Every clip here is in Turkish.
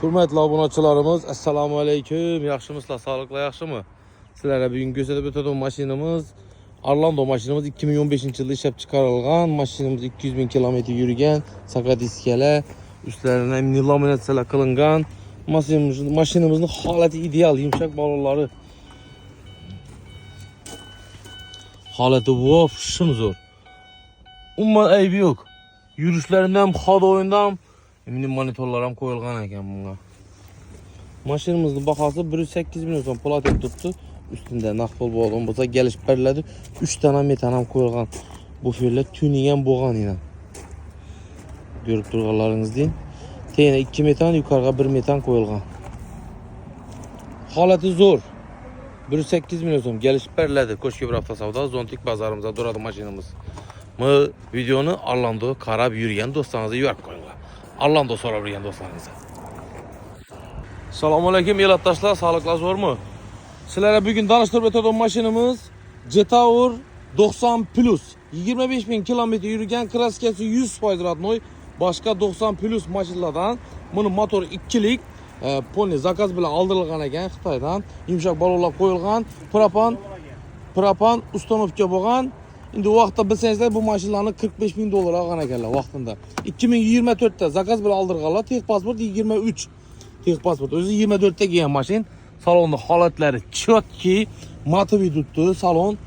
Hürmetli obunachilarimiz, assalomu alaykum. Yaxshimisizlar, sağlıkla yaxshimi? Sizlarga bugun ko'rsatib o'tadigan mashinamiz Orlando mashinamiz 2015-yilda ishlab chiqarilgan. Mashinamiz 200 bin kilometr yurgan, sakat diskalar, üstlerine mini laminatsiyalar qilingan. Mashinamizning holati ideal, yumshoq balonlari. Holati vof, shim zo'r. Umuman aybi yo'q. Yurishlaridan, xodoyindan mini monitorlar ham qo'yilgan ekan bunga. Mashinamizning bahosi 108 million so'm pul tutibdi. Üstünde naqd bo'lgan bo'lsa, gelish beriladi. 3 tane metan ham qo'yilgan. Bu ferlar tuning ham bo'lgan edi. Ko'rib turganlaringizdek, teyna 2 metan, yuqoriga 1 metan qo'yilgan. Holati zo'r. 108 million so'm gelish beriladi. Ko'shkebir avtosavdo Zontik bozorimizda turadi mashinamiz. Bu videoni Orlando qarab yurgan do'stlaringizga yuborib qo'yinglar. Orlando so'rab yurgan do'stlaringizga. Assalomu alaykum yurtdoshlar, sog'liklar zo'rmi? Sizlarga bugun tanishtirib o'tadigan mashinamiz Jetour 90 Plus. 25 bin kilometr yurgan, kraskasi 100% rodnoy. Boshqa 90 Plus mashinalardan buni motor 2lik, polni zakaz bilan oldirilgan ekan Xitoydan. Yumshoq balonlar qo'yilgan, propan ustanovka bo'lgan. Endi vaqtda bilsangizlar bu mashinalarni 45 bin dollar olgan ekanlar vaqtida. 2024 da zakaz bilan oldirganlar, texnik pasport 23. Texnik pasport o'zi 24 ta kelgan mashin. Salonda holatlari chotki, motoviy tutdi, salon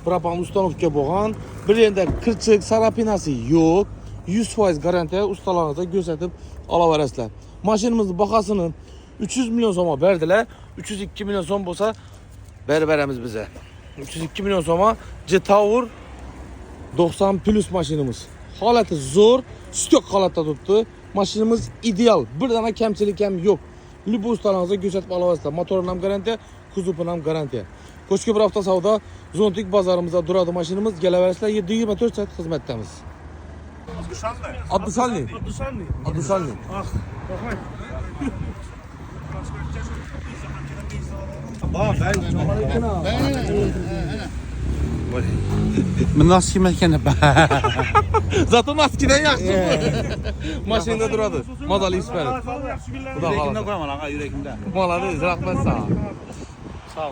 propan ustanovka bo'lgan. Bir yerda kirchiq, sarapinasi yo'q. 100% garantiya ustalaringizga ko'rsatib olaverasizlar. Mashinamizning bahosini 300 million so'mga berdilar. 302 million so'm bo'lsa beramiz bize. 302 million so'mga Jetour 90 Plus mashinamiz. Holati zo'r, stok holatda turibdi. Mashinamiz ideal. Bir dana kamchilik ham yo'q. Любой ustalaringizga ko'rsatib olasizlar. Motorini ham garantiya, kuzovini ham garantiya. Ko'shkebir avtosavdo Zontik bozorimizda turadi mashinamiz. Kelaverasizlar, 7/24 soat xizmatdamiz. Abdusalni. Ah, rahmat. Men nasıl ekan deb. Zato maskidan yaxshi. Mashinada turadi. Model isbari. Yüreğimde koyamam, ağa yüreğimde. Malades, rahmat sana. Sağ ol.